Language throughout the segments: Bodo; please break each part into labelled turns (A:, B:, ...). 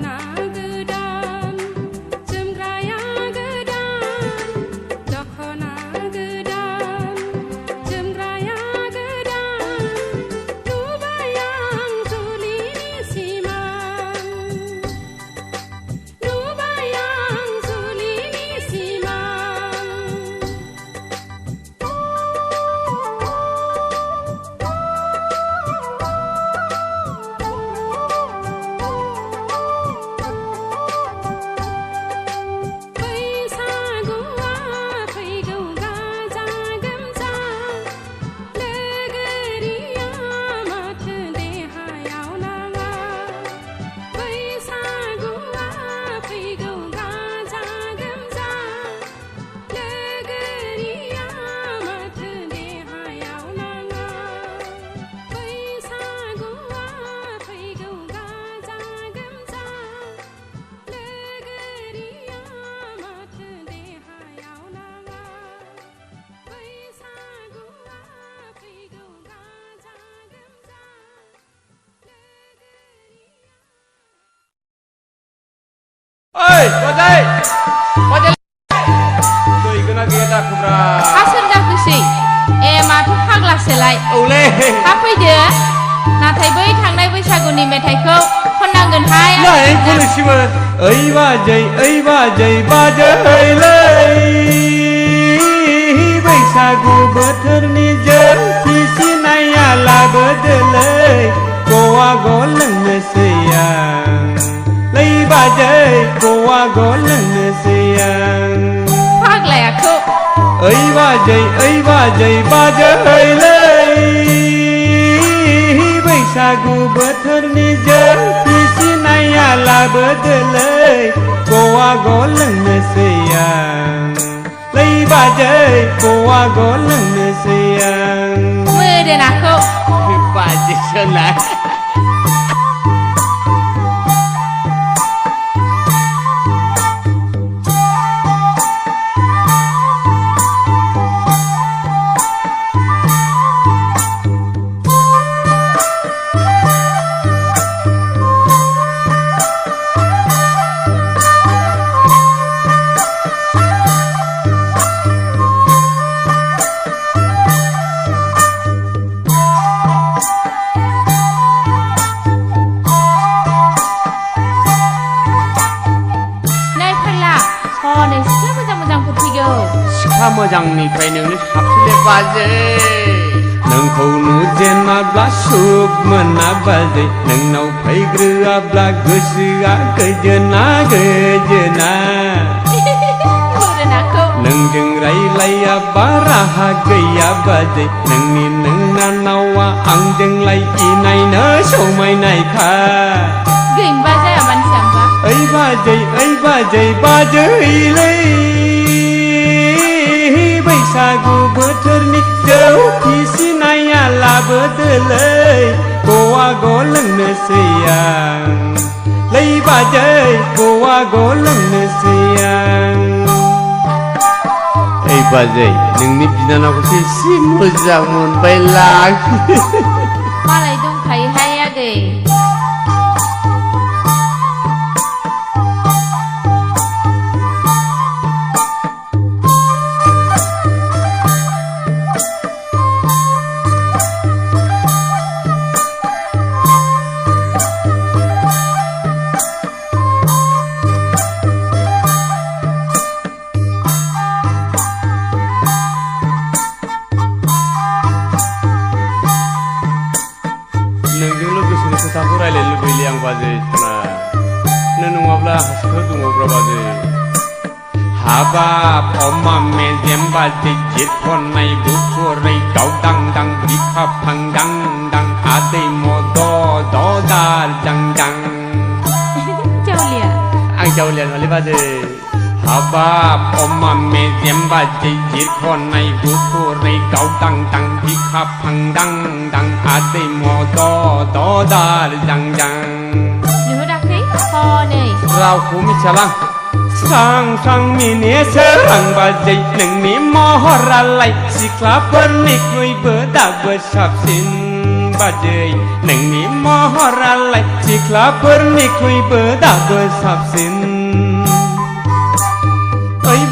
A: ना Bajai, bajai. Tuh ikut lagi ada kubra.
B: Asal dah kusi. Matu pagla selai.
A: Oleh.
B: Apa ide? Natai bai थांनाय बैसागुनि मेथाइखौ खननांगोन हाय.
A: Lai kunisiba. Ai bajai lai. बैसागु बोथोरनि जोंखि सिनाया लाबोदोलै गवा गलोंनोसै आं लै बाजै गवा गलोंनोसै आं
B: फाग्लायाखौ
A: ओइ बाजैलै बैसागु बोथोरनि जोंखि सिनाया लाबोदोलै गवा गलोंनोसै आं लै बाजै गवा गलोंनोसै आं
B: मोदोनाखौ
A: बाजै सोलाय सिख्ला मोजांनिफ्राय नोंनो साबसिन बाजै नोंखौ नुजेनाब्ला सुख मोना बाजै नोंनाव फैग्रोआब्ला गोसोआ गोजोना नोंजों रायलायाबा राहा गैया बाजै नोंनि नोंनानावा आंजोंलाय इनायनो समायनायखा
B: गैमबा जाया मानसि आंबा
A: ओइ बाजैलै बैसागु बोथोरनि जौखि सिनाया लाबोदोलै गवा गलोंनोसै आं लै बाजै गवा गलोंनोसै आं ओइ बाजै नोंनि बिनानावखौसो एसे मोजां मोनबायलां
B: मालाय दंखायोहाय आगै
A: खोथाखौ रायलायनो लुबैले आं बाजै सना नों नङाब्ला हासिफोर दङब्रा बाजै हाबाब अमा मेजेम बाजै जित खननाय गुफुरै गावदां दां बिखा फांदां दां आदै मद दार जांदां
B: जावलिया
A: आं जावलिया नङालै बाजै हाबाब अमा मेजेम बाजै जित खननाय गुफुरै गावदां दां बिखा फांदां दां आदै मद दार जांदां
B: नुहुराखै हनै
A: रावखौ मिथियालां स्रां मिनिसो आं बाजै नोंनि महरालाय सिख्लाफोरनिख्रुइबो दाबो साबसिन बाजै नोंनि महरालाय सिख्लाफोरनिख्रुइबो दाबो साबसिन ओइ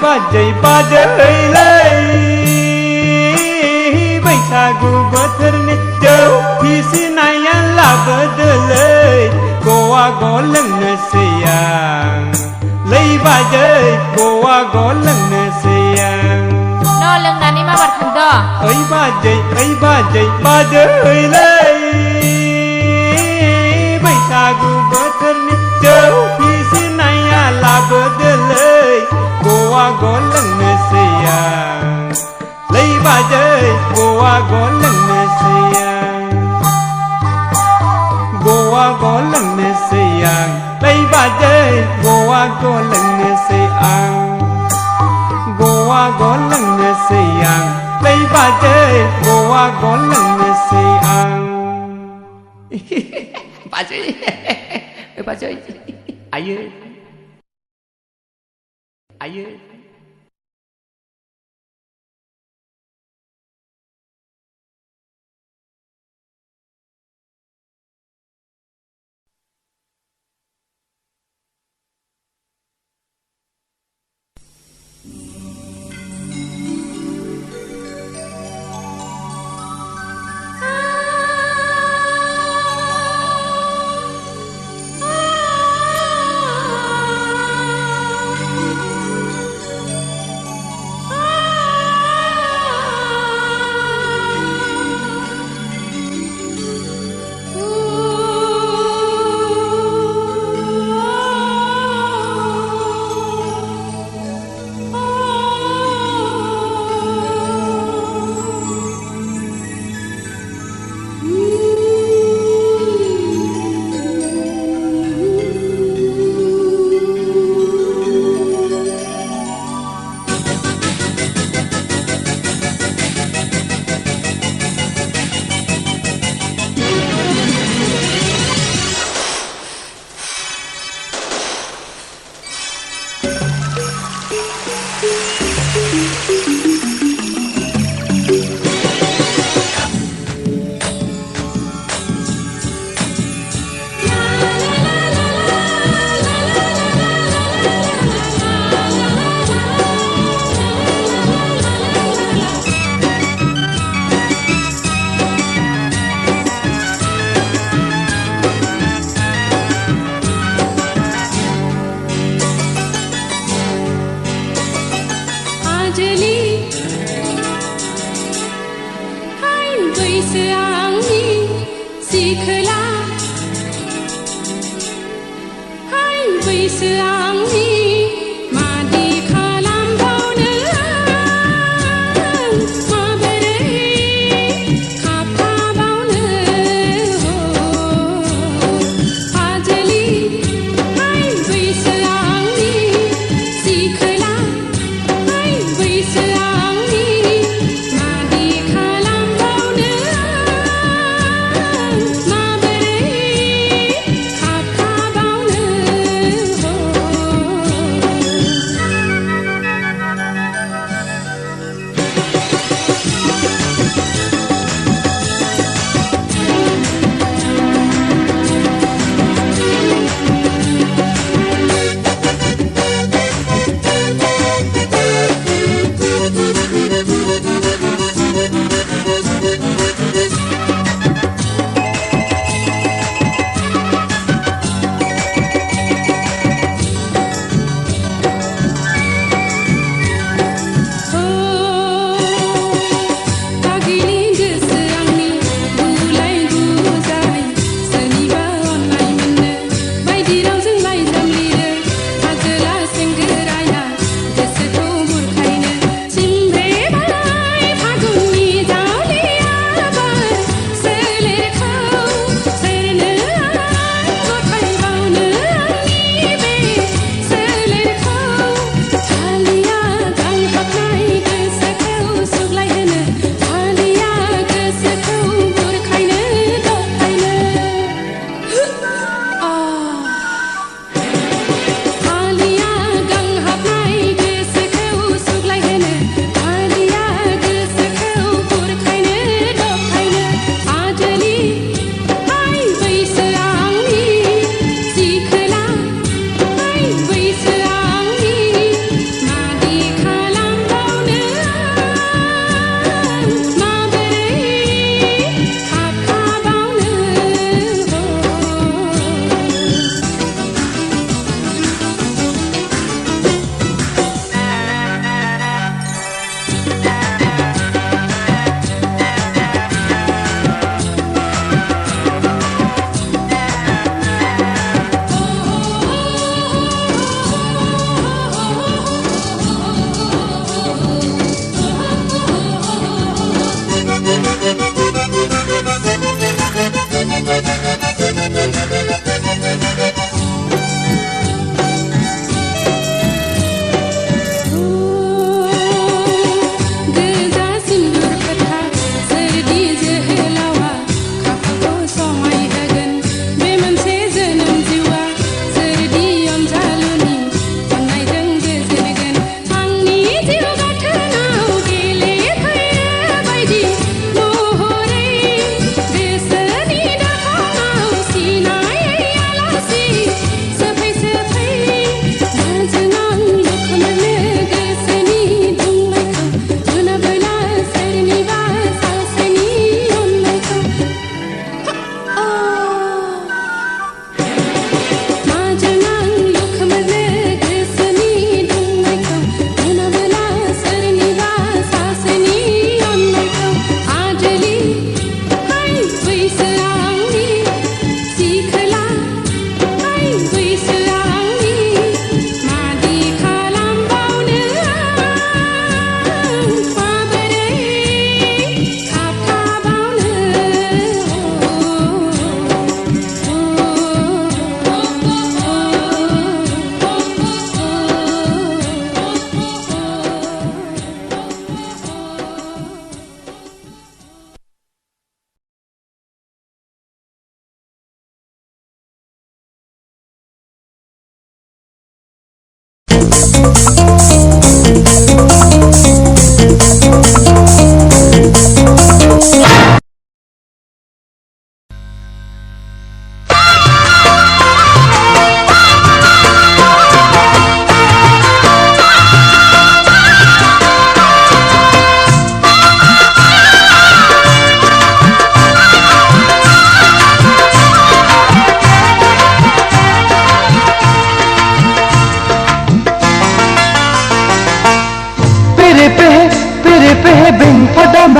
A: बाजैलै बैसागु बोथोरनि जौखि सिनाया लाबोदोलै गवा गलोंनोसै आं लै बाजै गवा गलोंनोसै आं
B: न' लोंनानै माबार थांद'
A: ओइ बाजैलै बैसागु बोथोरनि जौखि सिनाया लाबोदोलै गवा गलोंनोसै आं लै बाजै गवा गलोंनोसै आं गवा गलोंनोसै आं लै बाजै गवा गलोंनोसै आं गवा गलोंनोसै आं लै बाजै गवा गलोंनोसै आं बाजै आयो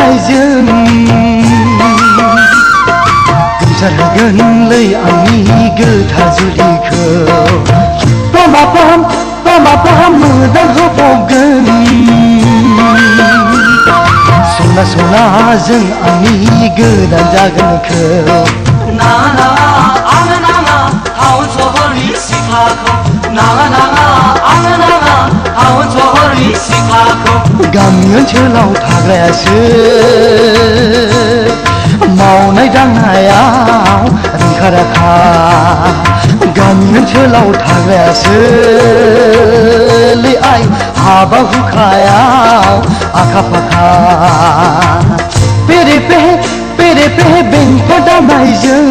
C: नायजों जागोनलै आंनि गोथार जुलिखौ paham dan hopoggen Sona sona जों आंनि गोदान जागोनखौ
D: नाङा आङो नाङा टाउन सहरनि सिख्लाखौ नाङा आङो नाङा टाउन सहरनि सिख्लाखौ
C: गामि ओनसोलाव थाग्रायासो मावनाय दांनायाव रोंखा राखा गामि ओनसोलाव थाग्रायासो आइ हाबा हुखायाव आखा फाखा पेरे पेहे बेंफा दामनायजों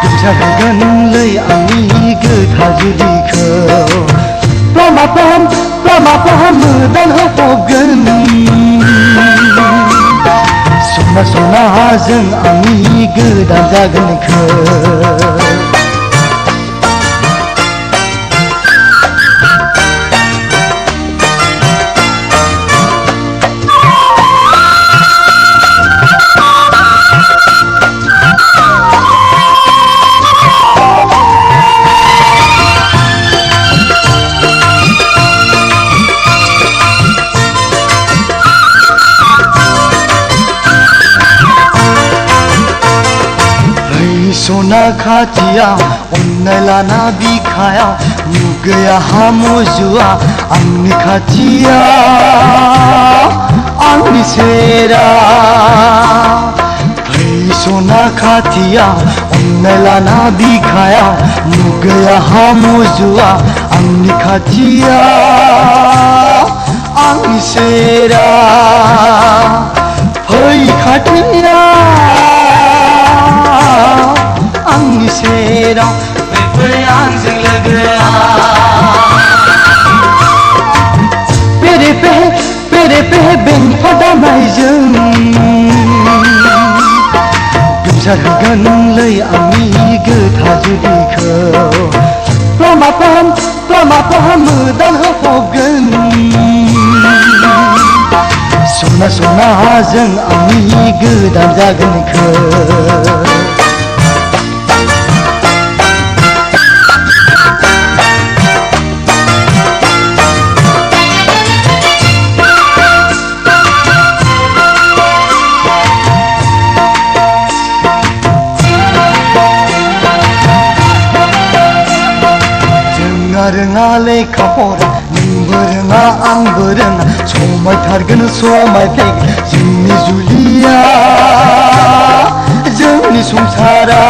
C: गोमसारहोगोनलै आंनि गोथार जुलिखौ लामा फाहाम मोदान होफबगोन सना सना जों आंनि गोदान जागोनखौ सना खाथिया अन्नाय लाना बिखाया मुगैया हामुजुआ आंनि खाथिया आंनि सेरा सना खाथिया अन्नाय लाना बिखाया मुगैया हामुजुआ आंनि खाथिया आंनि सेरा फै खाथिया आंनि सेराव
D: बेफोर आंजों लोगोआ
C: पेरे पेहे बेंफा दामनायजों गोमसारहोगोनलै आंनि गोथार जुलिखौ लामा फाहाम मोदान होफबगोन सना सना जों आंनि गोदान जागोनखौ रोङा लेखा फरा नोंबो रोङा आंबो रोङा समायथारगोन समायफ्लेगोन जोंनि जुलिया जोंनि संसारा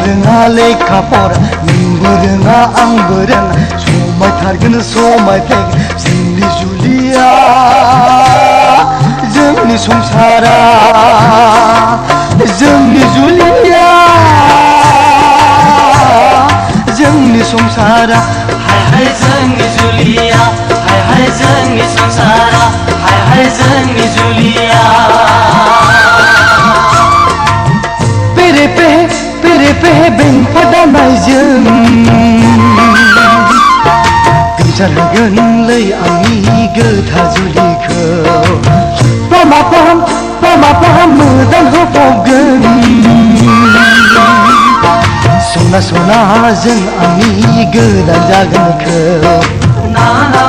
C: रोङा लेखा फरा नोंबो रोङा आंबो रोङा समायथारगोन समायफ्लेगोन जोंनि जुलिया जोंनि संसारा जोंनि जुलिया जोंनि संसारा
D: हाय जोंनि जुलिया हाय जोंनि संसारा हाय जोंनि जुलिया
C: पेरे पेहे बेंफा दामनायजों गोमसारहोगोनलै आंनि गोथार जुलिखौ लामा फाहाम मोदान होफबगोन सना सना जों आंनि गोदान जागोनखौ
D: नाङा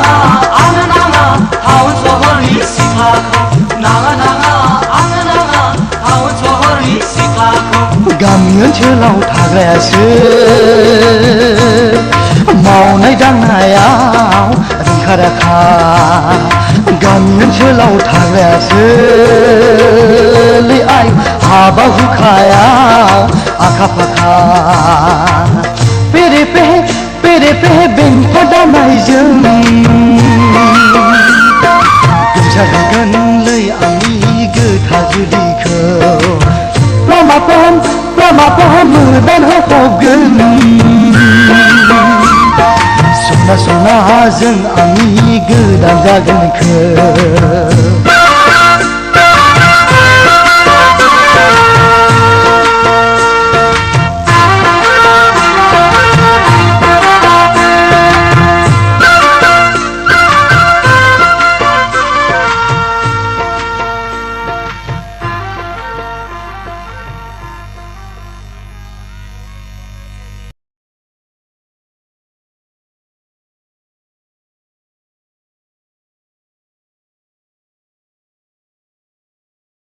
D: आङो नाङा टाउन सहरनि सिख्लाखौ नाङा आङो नाङा टाउन सहरनि सिख्लाखौ
C: गामि ओनसोलाव थाग्रायासो मावनाय दांनायाव रोंखा राखा गामि ओनसोलाव थाग्रायासो आइ हाबा हुखायाव आखा फाखा पेरे पेहे बेंफा दामनायजों गोमसारहोगोनलै आंनि गोथार जुलिखौ लामा फाहाम मोदान होफबगोन सना सना जों आंनि गोदान जागोनखौ